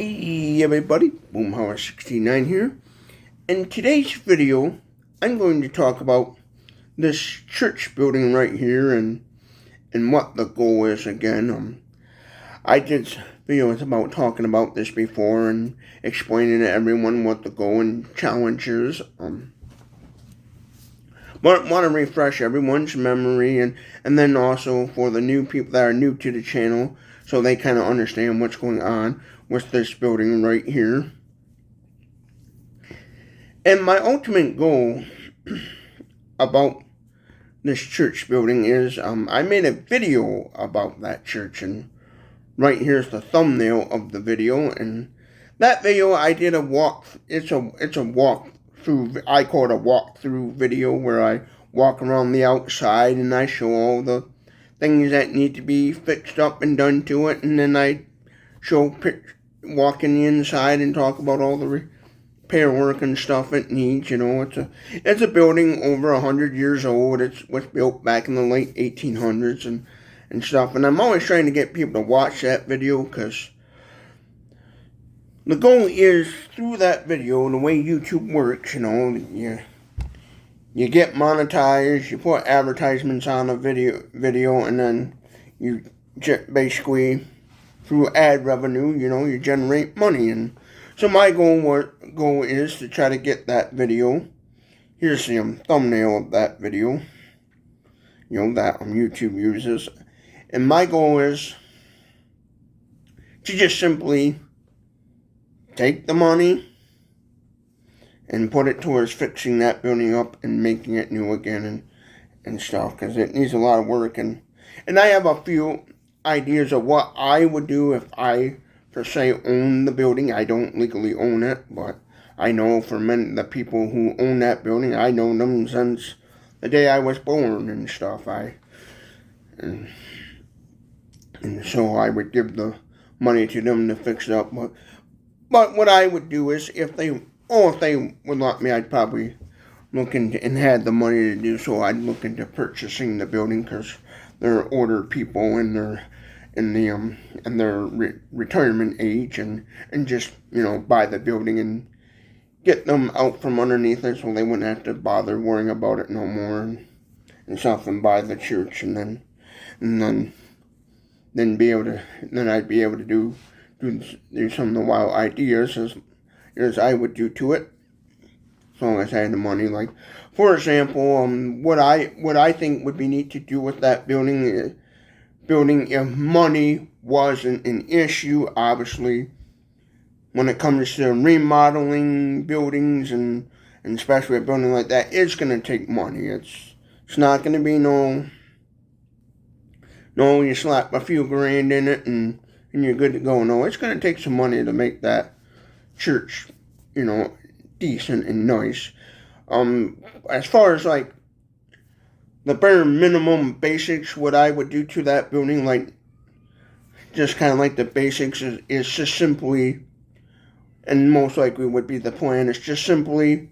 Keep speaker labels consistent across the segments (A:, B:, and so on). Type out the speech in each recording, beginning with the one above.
A: Hey everybody, Boomhauer69 here. In today's video, I'm going to talk about this church building right here and what the goal is again. I did videos about talking about this before and explaining to everyone what the goal and challenge is. But want to refresh everyone's memory and then also for the new people that are new to the channel so they kind of understand what's going on with this building right here. And my ultimate goal about this church building is I made a video about that church, and right here's the thumbnail of the video. And that video I did a walk. It's a walk through. I call it a walkthrough video where I walk around the outside and I show all the things that need to be fixed up and done to it, and then I show walking the inside and talk about all the repair work and stuff it needs. You know, it's a building over 100 years old. It was built back in the late 1800s and stuff. And I'm always trying to get people to watch that video because the goal is through that video, the way YouTube works, you know, you get monetized, you put advertisements on a video, and then you basically through ad revenue, you know, you generate money. And so my goal is to try to get that video. Here's the thumbnail of that video, you know, that YouTube uses. And my goal is to just simply take the money and put it towards fixing that building up and making it new again and stuff, because it needs a lot of work. And I have a few ideas of what I would do if I, per se, own the building. I don't legally own it, but I know for many the people who own that building, I know them since the day I was born and stuff. And so I would give the money to them to fix it up. But what I would do is, if they would let me, I'd probably look into, and had the money to do so, I'd look into purchasing the building, because they're older people and they're in their retirement age, and just, you know, buy the building and get them out from underneath it so they wouldn't have to bother worrying about it no more and stuff, and buy the church, and then I'd be able to do some of the wild ideas as I would do to it, as long as I had the money. Like, for example, what I think would be neat to do with that building, if money wasn't an issue, obviously, when it comes to remodeling buildings and especially a building like that, it's going to take money. It's not going to be no, you slap a few grand in it and you're good to go. No, it's going to take some money to make that church, you know, decent and nice. As far as like the bare minimum basics, what I would do to that building, like just kind of like the basics, is just simply, and most likely would be the plan, is just simply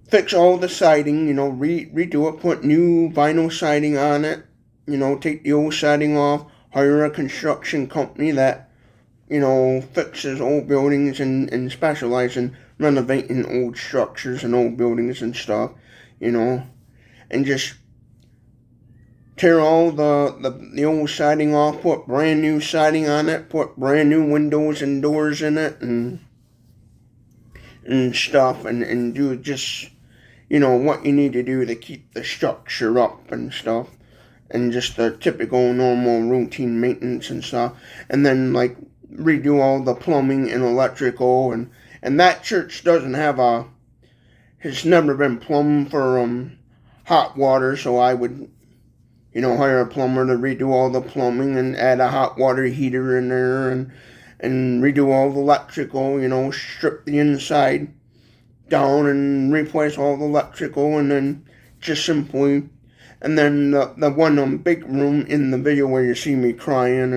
A: fix all the siding, you know, redo it, put new vinyl siding on it, you know, take the old siding off, hire a construction company that, you know, fixes old buildings and specialize in renovating old structures and old buildings and stuff, you know, and just tear all the old siding off, put brand new siding on it, put brand new windows and doors in it and stuff, and do just, you know, what you need to do to keep the structure up and stuff, and just the typical normal routine maintenance and stuff. And then like redo all the plumbing and electrical, and that church doesn't have it's never been plumbed for hot water, so I would, you know, hire a plumber to redo all the plumbing and add a hot water heater in there and redo all the electrical, you know, strip the inside down and replace all the electrical, and then just simply, and then the one big room in the video where you see me crying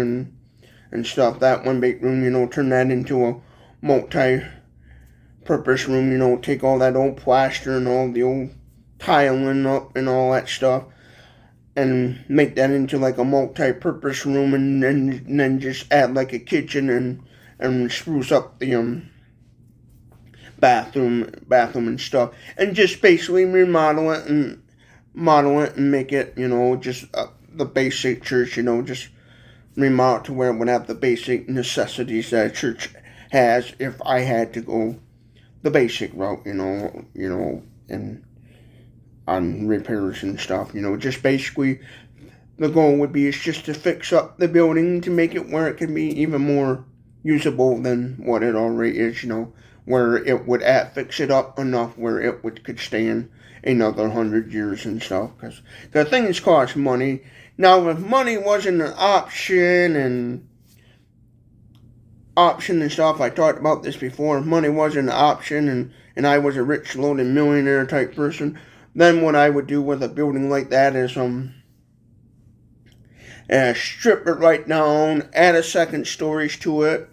A: and stuff, that one big room, you know, turn that into a multi-purpose room, you know, take all that old plaster and all the old tiling up and all that stuff, and make that into like a multi-purpose room, and then just add like a kitchen and spruce up the bathroom and stuff, and just basically remodel it and model it and make it, just the basic church, just remodel to where it would have the basic necessities that a church has if I had to go the basic route, and on repairs and stuff, just basically the goal would be is just to fix up the building to make it where it can be even more usable than what it already is, where it would fix it up enough where it could stand another 100 years and stuff, because the things cost money. Now, if money wasn't an option and stuff, I talked about this before, if money wasn't an option and I was a rich, loaded millionaire type person, then what I would do with a building like that is strip it right down, add a second storage to it,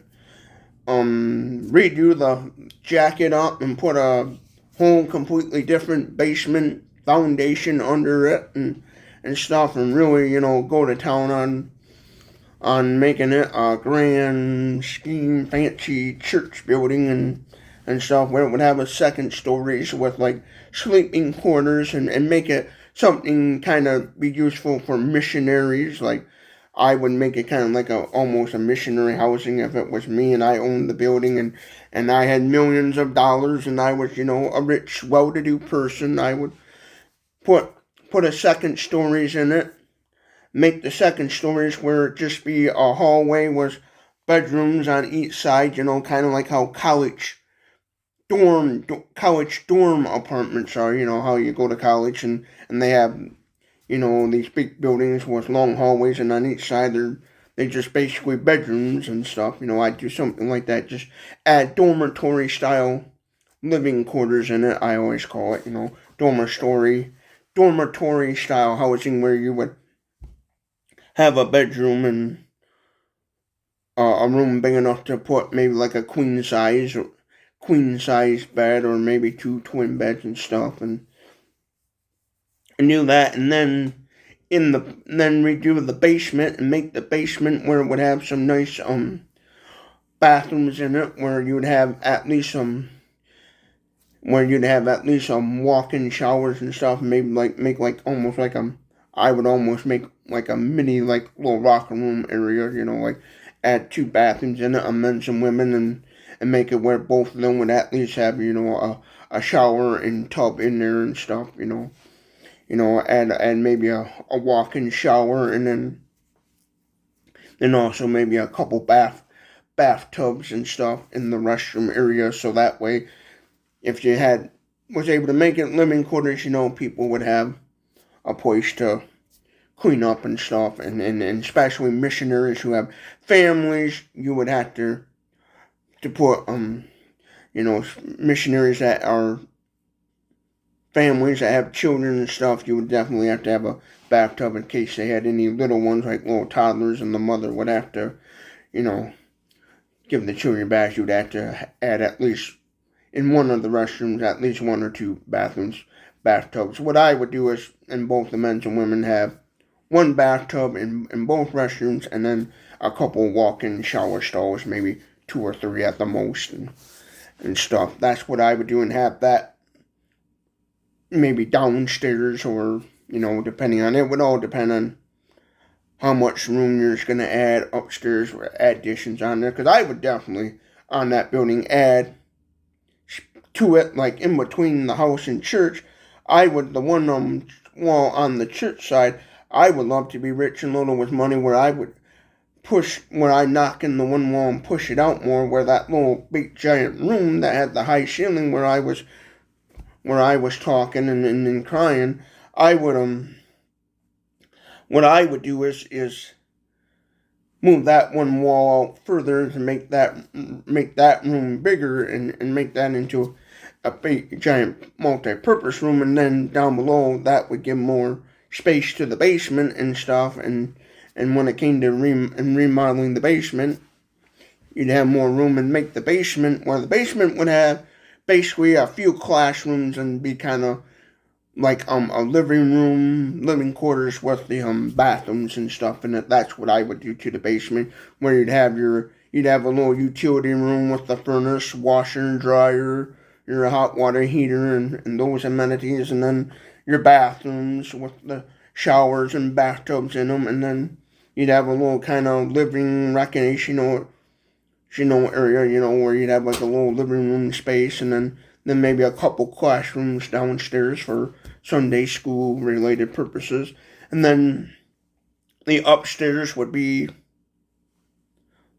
A: redo the jacket up and put a whole completely different basement foundation under it and stuff, and really, go to town on making it a grand scheme, fancy church building and stuff, where it would have a second storage with like sleeping quarters and make it something kind of be useful for missionaries. Like, I would make it kind of like almost a missionary housing if it was me and I owned the building and I had millions of dollars and I was, a rich, well-to-do person. I would put a second storage in it, make the second storage where it just be a hallway with bedrooms on each side, kind of like how college dorm apartments are, how you go to college and they have, these big buildings with long hallways, and on each side they just basically bedrooms and stuff. I'd do something like that, just add dormitory style living quarters in it, I always call it, dormitory style housing, where you would have a bedroom and a room big enough to put maybe like a queen size bed, or maybe 2 twin beds and stuff, and do that, and then redo the basement and make the basement where it would have some nice bathrooms in it, where you would have at least walk-in showers and stuff. Maybe make almost like I would almost make like a mini like little locker room area. Like add 2 bathrooms in it, a men's and women, and make it where both of them would at least have a shower and tub in there and stuff. Add maybe a walk-in shower, and then also maybe a couple bathtubs and stuff in the restroom area, so that way, if you was able to make it living quarters, people would have a place to clean up and stuff, and especially missionaries who have families, you would have to put missionaries that are families that have children and stuff, you would definitely have to have a bathtub in case they had any little ones, like little toddlers, and the mother would have to, give the children baths. You'd have to add at least, in one of the restrooms, at least 1 or 2 bathtubs. What I would do is, in both the men's and women, have 1 bathtub in both restrooms, and then a couple walk-in shower stalls, maybe 2 or 3 at the most, and stuff. That's what I would do, and have that maybe downstairs, or depending on it, would all depend on how much room you're just going to add upstairs, or additions on there, because I would definitely on that building add to it, like in between the house and church. I would, the one wall on the church side, I would love to be rich and little with money, where I would I knock in the one wall and push it out more, where that little big giant room that had the high ceiling where I was talking and crying, I would what I would do is move that one wall out further to make that room bigger and make that into a big giant multi-purpose room, and then down below that would give more space to the basement and stuff, and when it came to remodeling the basement, you'd have more room, and make the basement where the basement would have basically a few classrooms and be kind of like a living quarters with the bathrooms and stuff in it. That's what I would do to the basement, where you'd have your you'd have a little utility room with the furnace, washer and dryer, your hot water heater, and those amenities, and then your bathrooms with the showers and bathtubs in them, and then you'd have a little kind of living recreational, area, where you'd have like a little living room space, and then maybe a couple classrooms downstairs for Sunday school related purposes, and then the upstairs would be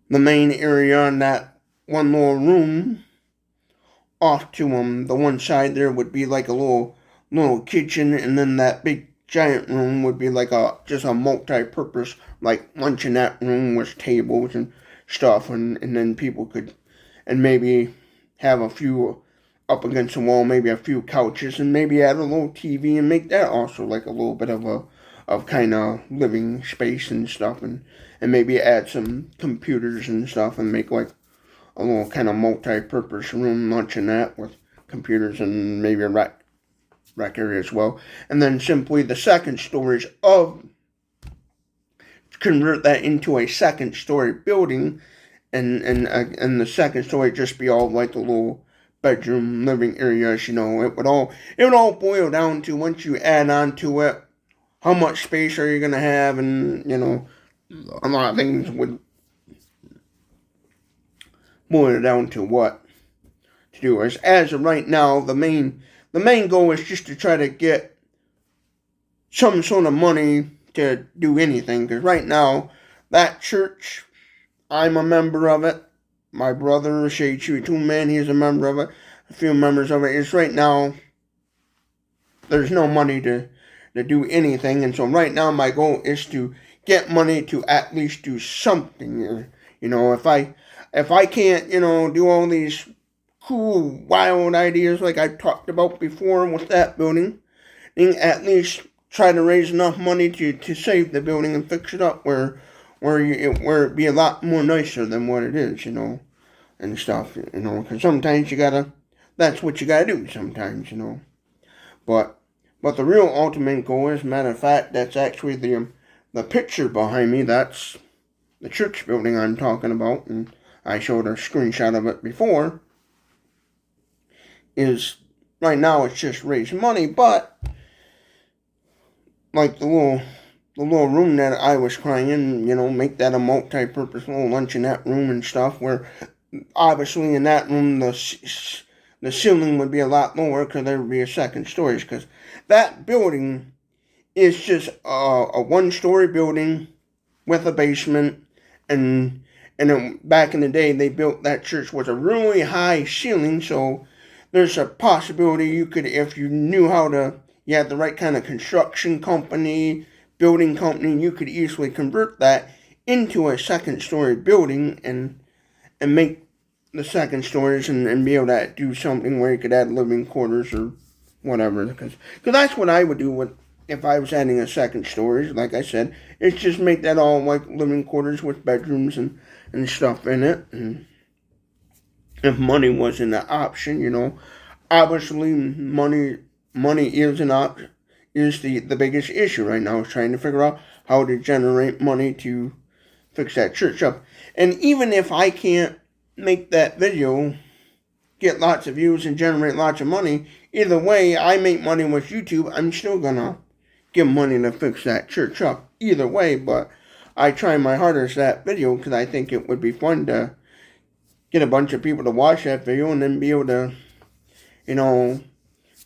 A: the main area, and that one little room off to the one side there would be like a little kitchen, and then that big giant room would be like just a multi-purpose like luncheonette room with tables and stuff, and then people could, and maybe have a few up against the wall, maybe a few couches, and maybe add a little TV and make that also like a little bit of kind of living space and stuff, and maybe add some computers and stuff and make like a little kind of multi-purpose room luncheonette with computers and maybe a rec area as well. And then simply the second stories convert that into a second story building, and the second story just be all like the little bedroom living areas. It would all boil down to, once you add on to it, how much space are you gonna have, and a lot of things would boil down to what to do. As of right now, the main goal is just to try to get some sort of money to do anything, because right now that church, I'm a member of it. My brother Shade Chewy Toolman, he's a member of it. A few members of it. Is right now there's no money to do anything, and so right now my goal is to get money to at least do something. If I can't do all these cool wild ideas like I talked about before with that building, then at least try to raise enough money to save the building and fix it up where it be a lot more nicer than what it is, and stuff, because sometimes that's what you gotta do sometimes, but the real ultimate goal, as a matter of fact, that's actually the picture behind me. That's the church building I'm talking about, and I showed a screenshot of it before. Is right now it's just raise money, but like the little room that I was crying in, make that a multi-purpose little luncheonette room and stuff, where obviously in that room the ceiling would be a lot lower because there would be a second story, because that building is just a one-story building with a basement, and back in the day they built that church with a really high ceiling, so there's a possibility you could, if you knew you had the right kind of construction company, building company, you could easily convert that into a second-story building and make the second stories and be able to do something where you could add living quarters or whatever. Because that's what I would do if I was adding a second story. Like I said, it's just make that all like living quarters with bedrooms and stuff in it. And if money wasn't an option, obviously money is an option. Is the biggest issue right now, is trying to figure out how to generate money to fix that church up. And even if I can't make that video get lots of views and generate lots of money, either way, I make money with YouTube, I'm still gonna give money to fix that church up either way. But I try my hardest that video because I think it would be fun to get a bunch of people to watch that video and then be able to,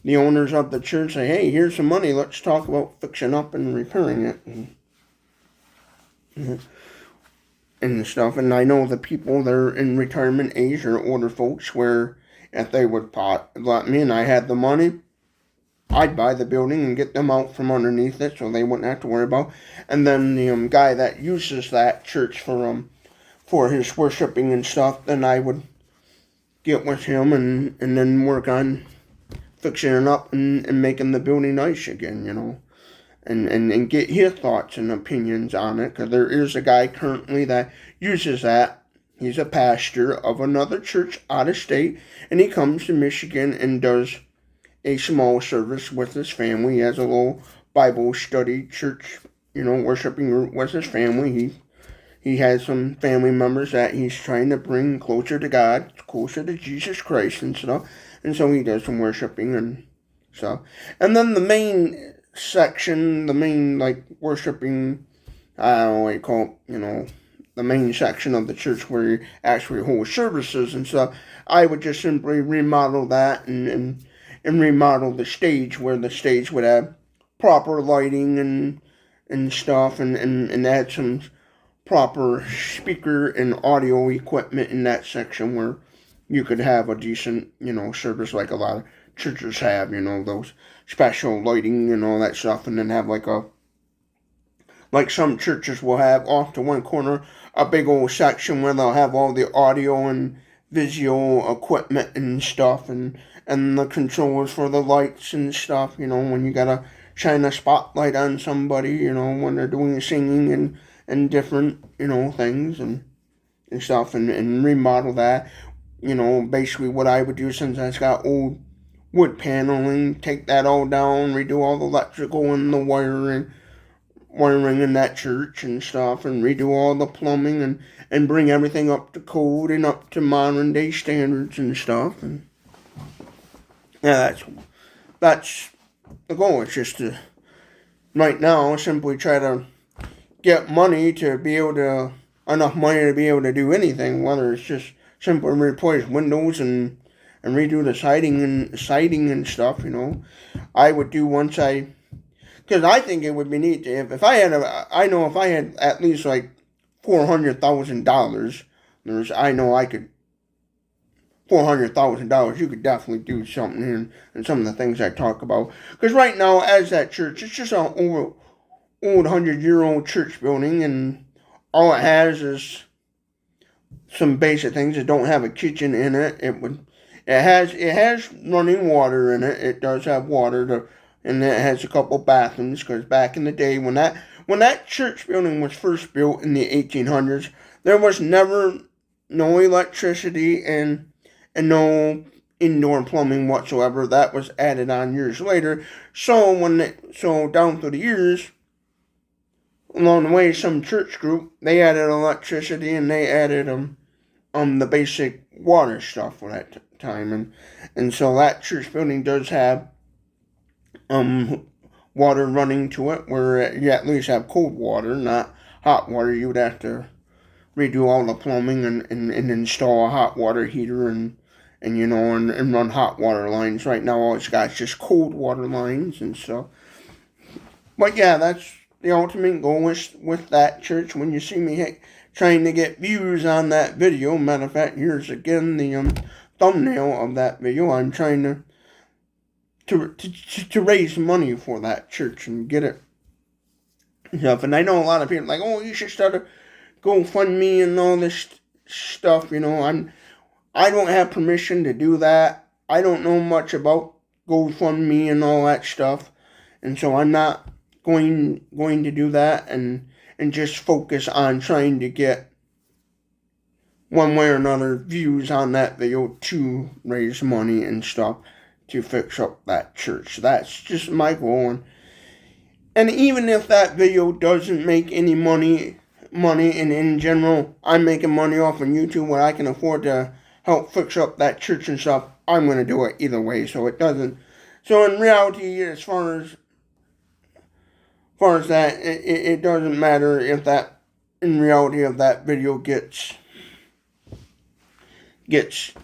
A: the owners of the church say, hey, here's some money, let's talk about fixing up and repairing it and stuff. And I know the people that are in retirement age or older folks, where if they would let me and I had the money, I'd buy the building and get them out from underneath it so they wouldn't have to worry about. And then the guy that uses that church for his worshiping and stuff, then I would get with him and then work on fixing it up and making the building nice again, and get his thoughts and opinions on it, because there is a guy currently that uses that. He's a pastor of another church out of state, and he comes to Michigan and does a small service with his family. He has a little Bible study church, worshiping group with his family. he has some family members that he's trying to bring closer to God, closer to Jesus Christ and stuff. And so he does some worshiping and stuff. And then the main section, the main, like, worshiping, I don't know what you call it, the main section of the church where you actually hold services and stuff, I would just simply remodel that and remodel the stage, where the stage would have proper lighting and stuff, and add some proper speaker and audio equipment in that section where you could have a decent, service like a lot of churches have, those special lighting and all that stuff, and then have like some churches will have off to one corner a big old section where they'll have all the audio and visual equipment and stuff, and the controls for the lights and stuff, when you gotta shine a spotlight on somebody, when they're doing singing and different, things and stuff, and remodel that. Basically what I would do, since it's got old wood paneling, take that all down, redo all the electrical and the wiring in that church and stuff, and redo all the plumbing and bring everything up to code and up to modern day standards and stuff. And yeah, that's the goal. It's just to, right now, simply try to get money to be able to, enough money to be able to do anything, whether it's just simply replace windows and redo the siding and stuff, I would do once because I think it would be neat if I had if I had at least like $400,000, I know I could, $400,000, you could definitely do something in some of the things I talk about. Because right now, as that church, it's just an old 100-year-old church building, and all it has is some basic things. It don't have a kitchen in it. It has running water in it. It does have water and it has a couple bathrooms, because back in the day when that church building was first built in the 1800s, there was never no electricity and no indoor plumbing whatsoever. That was added on years later. So down through the years, along the way, some church group, they added electricity and they added the basic water stuff for that time, and so that church building does have water running to it, where you at least have cold water, not hot water. You would have to redo all the plumbing and install a hot water heater and run hot water lines. Right now, all it's got is just cold water lines and stuff. But yeah, that's the ultimate goal with that church. When you see me trying to get views on that video, matter of fact, here's again the thumbnail of that video. I'm trying to raise money for that church and get it stuff. And I know a lot of people like, oh, you should start a GoFundMe and all this stuff. I don't have permission to do that. I don't know much about GoFundMe and all that stuff, and so I'm not going to do that and just focus on trying to get one way or another views on that video to raise money and stuff to fix up that church. That's just my goal. And even if that video doesn't make any money, and in general, I'm making money off of YouTube where I can afford to help fix up that church and stuff, I'm going to do it either way. So it doesn't. So in reality, as far as that, it doesn't matter if that, in reality, if that video gets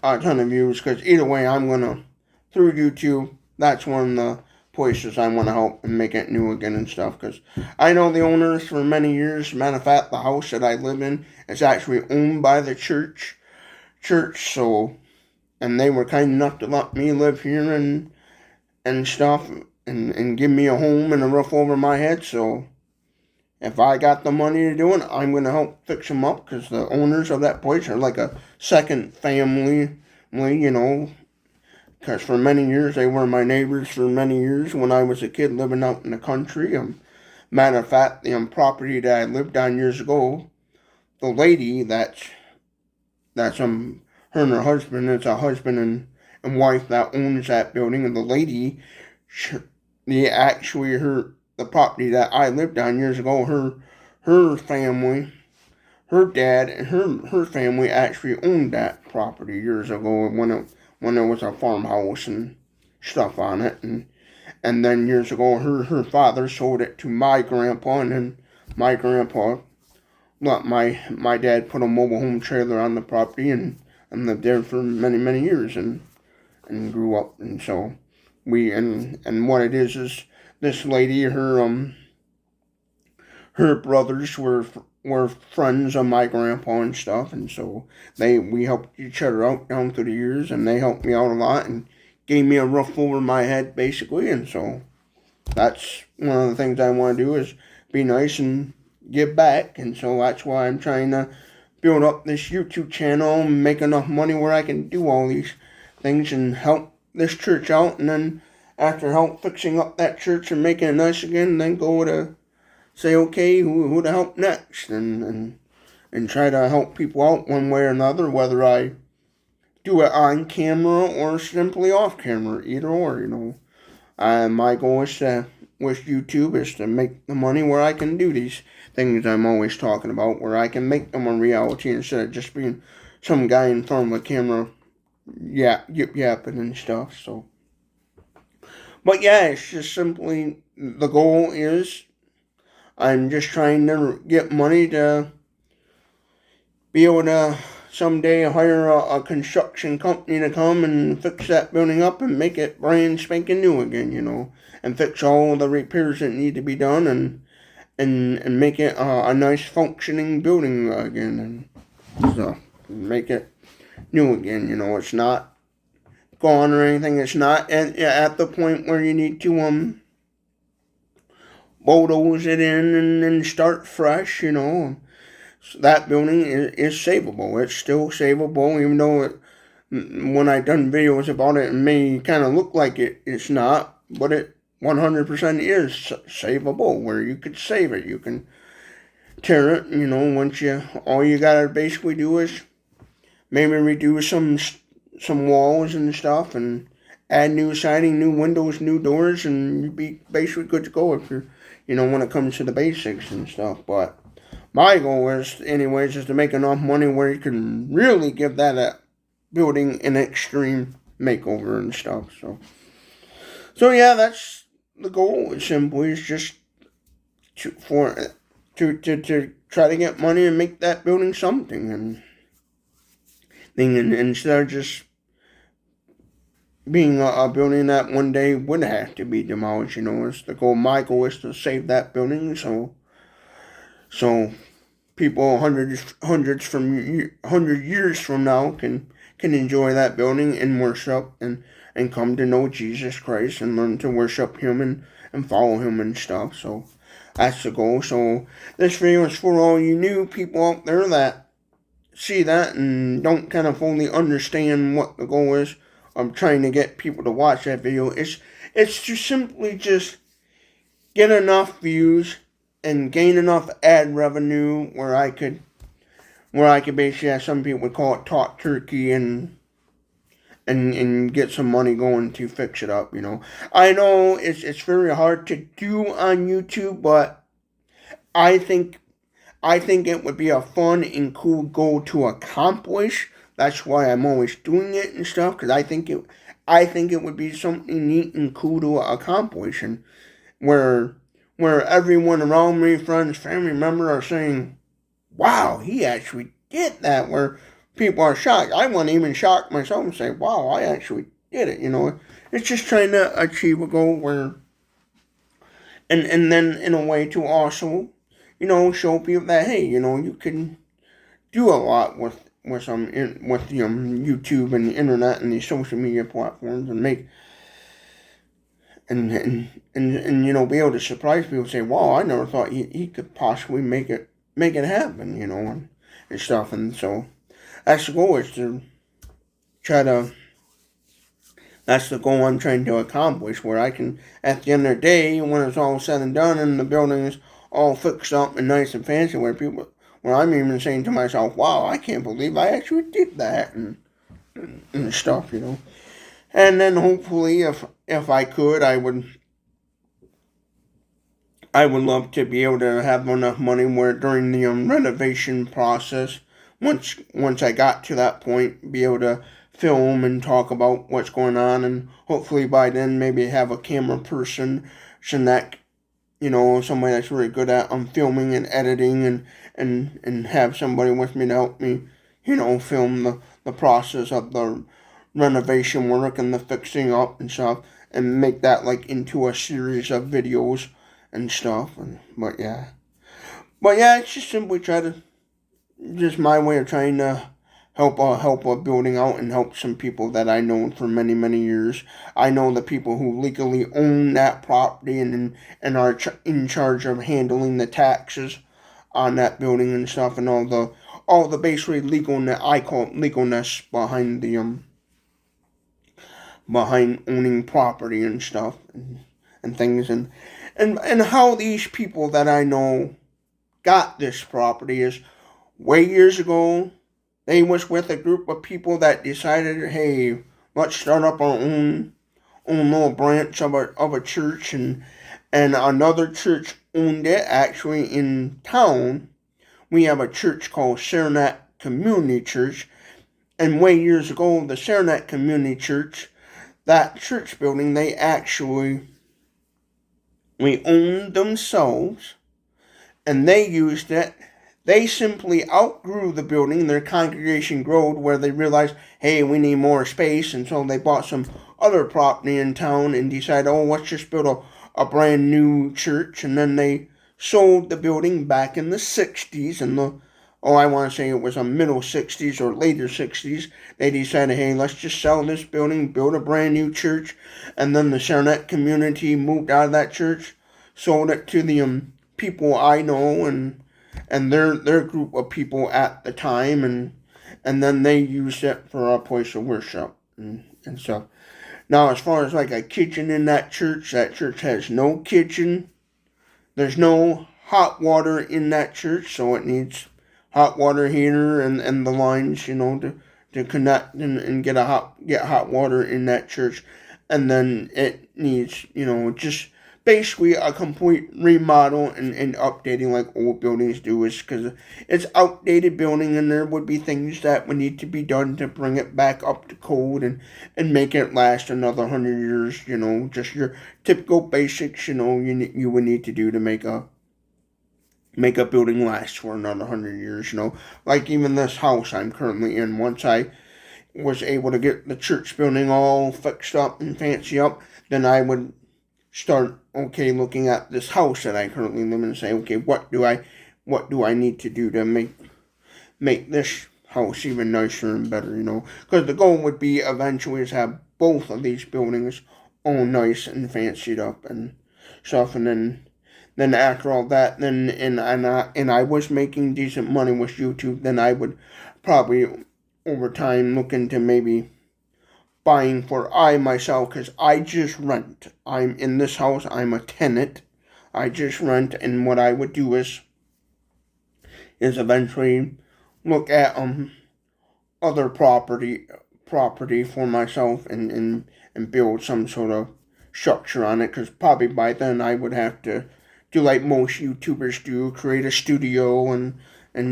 A: a ton of views, because either way, I'm going to, through YouTube, that's one of the places I want to help and make it new again and stuff, because I know the owners for many years. Matter of fact, the house that I live in is actually owned by the church, so, and they were kind enough to let me live here and stuff, and give me a home and a roof over my head. So if I got the money to do it, I'm going to help fix them up, because the owners of that place are like a second family, because for many years, they were my neighbors for many years when I was a kid living out in the country. Matter of fact, the property that I lived on years ago, the lady that's her and her husband, it's a husband and wife that owns that building, and the lady, the property that I lived on years ago, her family, her dad and her family actually owned that property years ago when there was a farmhouse and stuff on it, and then years ago her father sold it to my grandpa, and then my grandpa let my dad put a mobile home trailer on the property and lived there for many years and grew up. And so and what it is this lady, her brothers were friends of my grandpa and stuff, and so we helped each other out down through the years, and they helped me out a lot and gave me a roof over my head basically. And so that's one of the things I want to do, is be nice and give back. And so that's why I'm trying to build up this YouTube channel and make enough money where I can do all these things and help this church out, and then after help fixing up that church and making it nice again, then go to say, okay, who to help next, and try to help people out one way or another, whether I do it on camera or simply off camera, either or, my goal is with YouTube is to make the money where I can do these things I'm always talking about, where I can make them a reality instead of just being some guy in front of a camera yapping and stuff. So, but yeah, it's just simply, the goal is I'm just trying to get money to be able to someday hire a construction company to come and fix that building up and make it brand spanking new again, and fix all the repairs that need to be done, and make it a nice functioning building again, and stuff. Make it new again, it's not gone or anything. It's not at the point where you need to bulldoze it in and start fresh, So that building is savable. It's still savable, even though when I done videos about it may kind of look like it's not, but it 100% is savable, where you could save it. You can tear it, once all you gotta basically do is maybe redo some walls and stuff, and add new siding, new windows, new doors, and you'd be basically good to go if you're, when it comes to the basics and stuff. But my goal is to make enough money where you can really give that building an extreme makeover and stuff. So yeah, that's the goal. Simply is just to try to get money and make that building something, and instead of just being a building that one day would have to be demolished. It's the goal. My goal is to save that building, so people hundred years from now can enjoy that building and worship and come to know Jesus Christ and learn to worship Him and follow Him and stuff. So that's the goal. So this video is for all you new people out there that see that and don't kind of fully understand what the goal is. I'm trying to get people to watch that video. It's to simply just get enough views and gain enough ad revenue where I could basically, as some people would call it, talk turkey and get some money going to fix it up. I know it's very hard to do on YouTube, but I think it would be a fun and cool goal to accomplish. That's why I'm always doing it and stuff, because I think it would be something neat and cool to accomplish, and where everyone around me, friends, family members, are saying, wow, he actually did that, where people are shocked. I wasn't even shocked myself and say, wow, I actually did it, It's just trying to achieve a goal where, and then in a way to also, show people that, hey, you can do a lot with YouTube and the internet and these social media platforms, and make and be able to surprise people and say, wow, I never thought he could possibly make it happen, and stuff. And so that's the goal, is to try to, that's the goal I'm trying to accomplish, where I can, at the end of the day, when it's all said and done and the building is all fixed up and nice and fancy, where I'm even saying to myself, wow, I can't believe I actually did that, and stuff, And then hopefully, if I could, I I would love to be able to have enough money where during the renovation process, once I got to that point, be able to film and talk about what's going on, and hopefully by then maybe have a camera person, that somebody that's really good at filming and editing, and have somebody with me to help me, film the process of the renovation work and the fixing up and stuff, and make that like into a series of videos and stuff. But yeah, it's just simply just my way of trying to help a building out and help some people that I know for many years. I know the people who legally own that property and are in charge of handling the taxes on that building and stuff, and all the basically I call it legalness behind behind owning property and stuff, and things, and how these people that I know got this property is way years ago. They was with a group of people that decided, hey, let's start up our own little branch of a church, and another church owned it. Actually, in town, we have a church called Saranac Community Church, and way years ago, the Saranac Community Church, that church building, we owned themselves, and they used it. They simply outgrew the building. Their congregation growed where they realized, hey, we need more space, and so they bought some other property in town and decided, oh, let's just build a brand new church. And then they sold the building back in the 60s, and I want to say it was a middle 60s or later 60s. They decided, hey, let's just sell this building, build a brand new church. And then the Saranac community moved out of that church, sold it to the people I know, and their group of people at the time, and then they used it for a place of worship and stuff. Now, as far as like a kitchen in that church has no kitchen. There's no hot water in that church, so it needs hot water heater and the lines, to connect and get hot water in that church. And then it needs, just basically a complete remodel and updating like old buildings do, is because it's outdated building, and there would be things that would need to be done to bring it back up to code and make it last another 100 years, just your typical basics, you would need to do to make a building last for another 100 years, like even this house I'm currently in. Once I was able to get the church building all fixed up and fancy up, then I would start looking at this house that I currently live in and say, okay, what do I need to do to make this house even nicer and better, because the goal would be eventually is have both of these buildings all nice and fancied up and stuff. And then after all that, and I was making decent money with YouTube, then I would probably over time look into maybe buying for I myself, because I just rent. I'm in this house, I'm a tenant. I just rent, and what I would do is eventually look at other property for myself and build some sort of structure on it, because probably by then I would have to do like most YouTubers do, create a studio and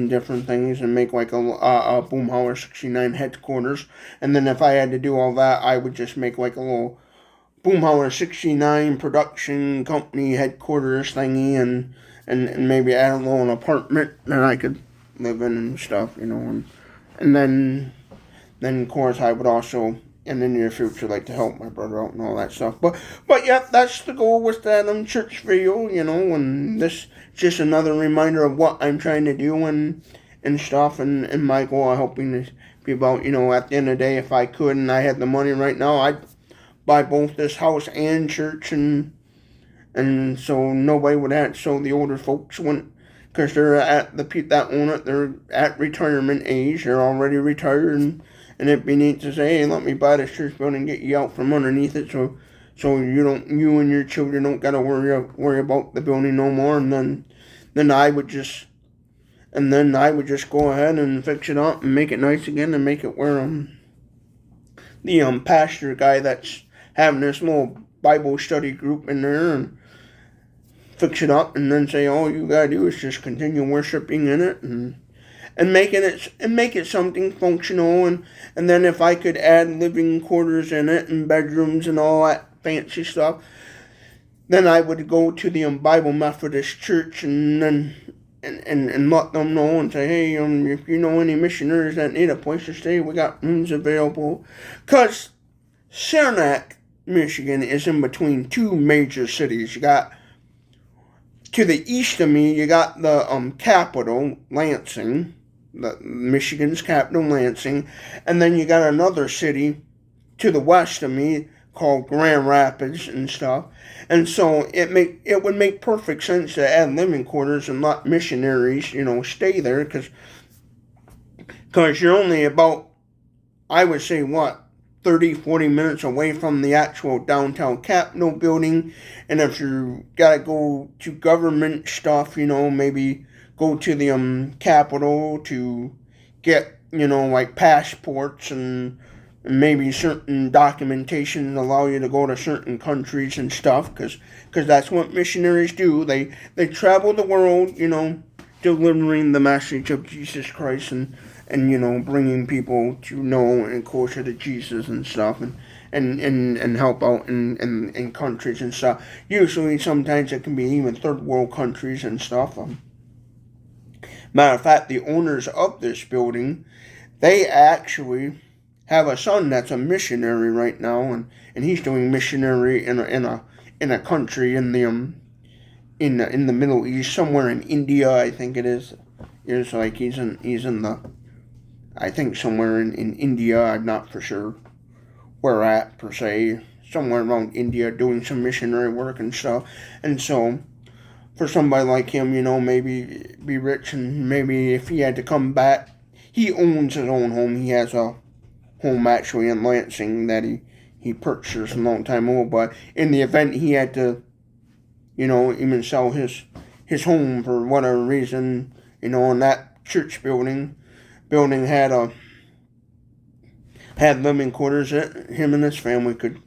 A: different things, and make like a Boomhauer 69 headquarters. And then if I had to do all that, I would just make like a little Boomhauer 69 production company headquarters thingy, and maybe add a little apartment that I could live in and stuff, and then of course I would also in the near future like to help my brother out and all that stuff. But yeah, that's the goal with that church video, and this just another reminder of what I'm trying to do and stuff, and my goal of helping people out. At the end of the day, if I could and I had the money right now, I'd buy both this house and church, and so nobody would have, so the older folks wouldn't, because they're at the people that own it, they're at retirement age, they're already retired, and it'd be neat to say, hey, let me buy this church building and get you out from underneath it, so you and your children don't gotta worry about the building no more. And then I would just go ahead and fix it up and make it nice again, and make it where the pastor guy that's having this little Bible study group in there, and fix it up, and then say all you gotta do is just continue worshiping in it, and make it something functional, and then if I could add living quarters in it and bedrooms and all that fancy stuff, then I would go to the Bible Methodist Church and then and let them know and say, hey, if you know any missionaries that need a place to stay, we got rooms available. Because Saranac, Michigan is in between two major cities. You got, to the east of me, you got the capital, Lansing, Michigan's capital, Lansing, and then you got another city to the west of me called Grand Rapids and stuff. And so it would make perfect sense to add living quarters and let missionaries, stay there, because you're only about, I would say, 30, 40 minutes away from the actual downtown Capitol building. And if you gotta go to government stuff, maybe go to the Capitol to get, like passports and maybe certain documentation allow you to go to certain countries and stuff, because that's what missionaries do. They travel the world, delivering the message of Jesus Christ and bringing people to know and closer to Jesus and stuff, and help out in countries and stuff. Usually, sometimes it can be even third world countries and stuff. Matter of fact, the owners of this building, they actually have a son that's a missionary right now, and he's doing missionary in a country in the Middle East, somewhere in India, I think it is. It's like he's in the, I think somewhere in India. I'm not for sure where at per se. Somewhere around India, doing some missionary work and stuff. And so, for somebody like him, maybe be rich, and maybe if he had to come back, he owns his own home. He has a home actually in Lansing that he purchased a long time ago, but in the event he had to, even sell his home for whatever reason, and that church building had living quarters that him and his family could,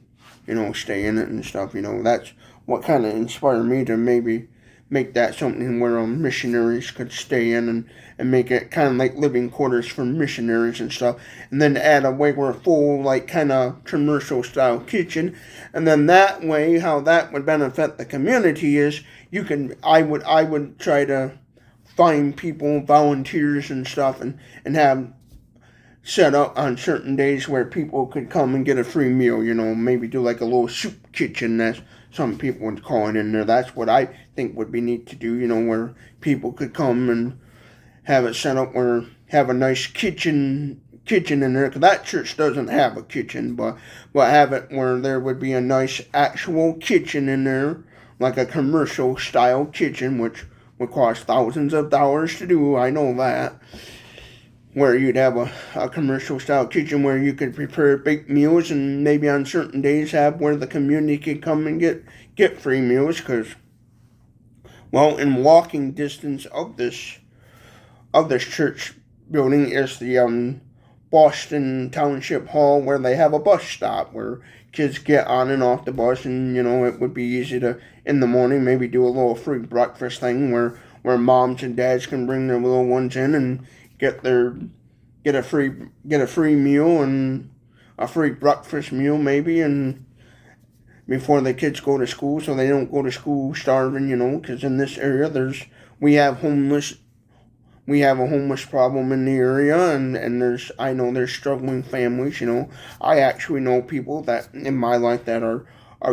A: stay in it and stuff. That's what kind of inspired me to maybe make that something where missionaries could stay in, and make it kind of like living quarters for missionaries and stuff, and then add a regular full, like, kind of commercial style kitchen. And then that way, how that would benefit the community is I would try to find people, volunteers and stuff, and have set up on certain days where people could come and get a free meal, maybe do like a little soup kitchen, as some people would call it in there. That's what I think would be neat to do, where people could come and have it set up, where have a nice kitchen in there, because that church doesn't have a kitchen, but have it where there would be a nice actual kitchen in there, like a commercial style kitchen, which would cost thousands of dollars to do, I know that. Where you'd have a commercial style kitchen where you could prepare big meals, and maybe on certain days have where the community could come and get free meals, because, well, in walking distance of this church building is the Boston Township Hall, where they have a bus stop where kids get on and off the bus, and it would be easy to, in the morning, maybe do a little free breakfast thing where moms and dads can bring their little ones in and get a free meal and a free breakfast meal maybe, and before the kids go to school, so they don't go to school starving, because in this area we have a homeless problem in the area, and I know there's struggling families, I actually know people that in my life that are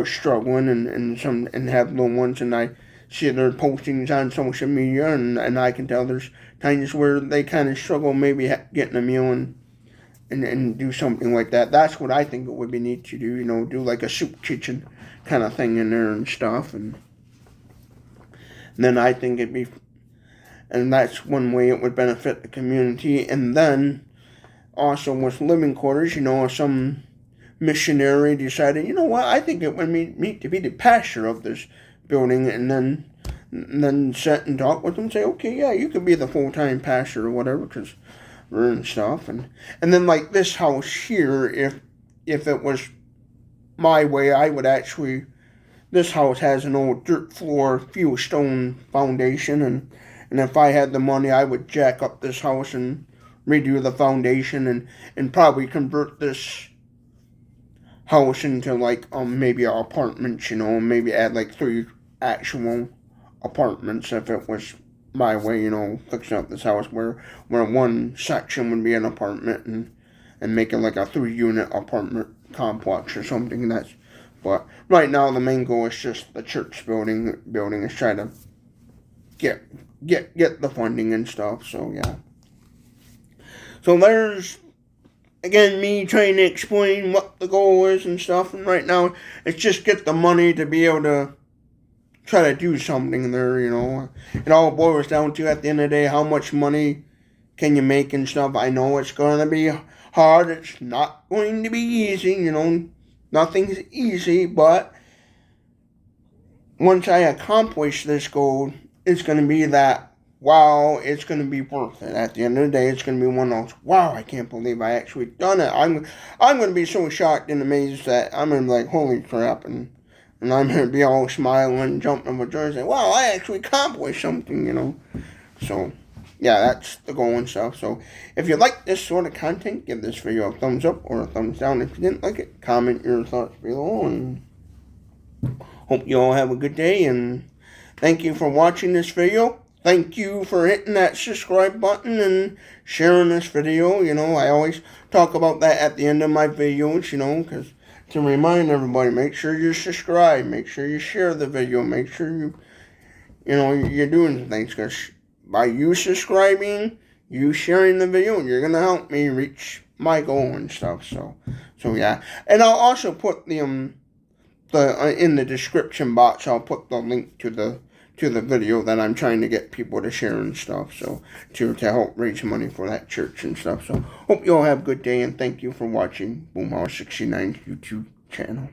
A: struggling and have little ones, and I see their postings on social media, and I can tell there's times where they kind of struggle maybe getting a meal and do something like that. That's what I think it would be neat to do, do like a soup kitchen kind of thing in there and stuff, and then I think and that's one way it would benefit the community. And then also with living quarters, if some missionary decided, I think it would be neat to be the pastor of this building, and then sit and talk with them, say, okay, yeah, you could be the full-time pastor or whatever, because we're and stuff, and then like this house here, if it was my way, I would actually, this house has an old dirt floor, few stone foundation, and if I had the money, I would jack up this house and redo the foundation and probably convert this house into like maybe apartments, maybe add like 3 actual apartments if it was my way, fixing up this house where one section would be an apartment and make it like a 3-unit apartment complex or something. But right now the main goal is just the church building is trying to get the funding and stuff. So yeah. So there's again me trying to explain what the goal is and stuff, and right now it's just get the money to be able to try to do something there, It all boils down to, at the end of the day, how much money can you make and stuff. I know it's going to be hard. It's not going to be easy, Nothing's easy, but once I accomplish this goal, it's going to be that, wow, it's going to be worth it. At the end of the day, it's going to be one of those, wow, I can't believe I actually done it. I'm going to be so shocked and amazed that I'm going to be like, holy crap, and I'm going to be all smiling, jumping with joy, saying, wow, I actually accomplished something, So, yeah, that's the goal and stuff. So, if you like this sort of content, give this video a thumbs up or a thumbs down. If you didn't like it, comment your thoughts below, and hope you all have a good day, and thank you for watching this video. Thank you for hitting that subscribe button and sharing this video. I always talk about that at the end of my videos, because to remind everybody, make sure you subscribe, make sure you share the video, make sure you're doing things, because by you subscribing, you sharing the video, you're going to help me reach my goal and stuff. So yeah. And I'll also put the in the description box, I'll put the link to the video that I'm trying to get people to share and stuff, so to help raise money for that church and stuff. So hope you all have a good day, and thank you for watching Boomhauer69's YouTube channel.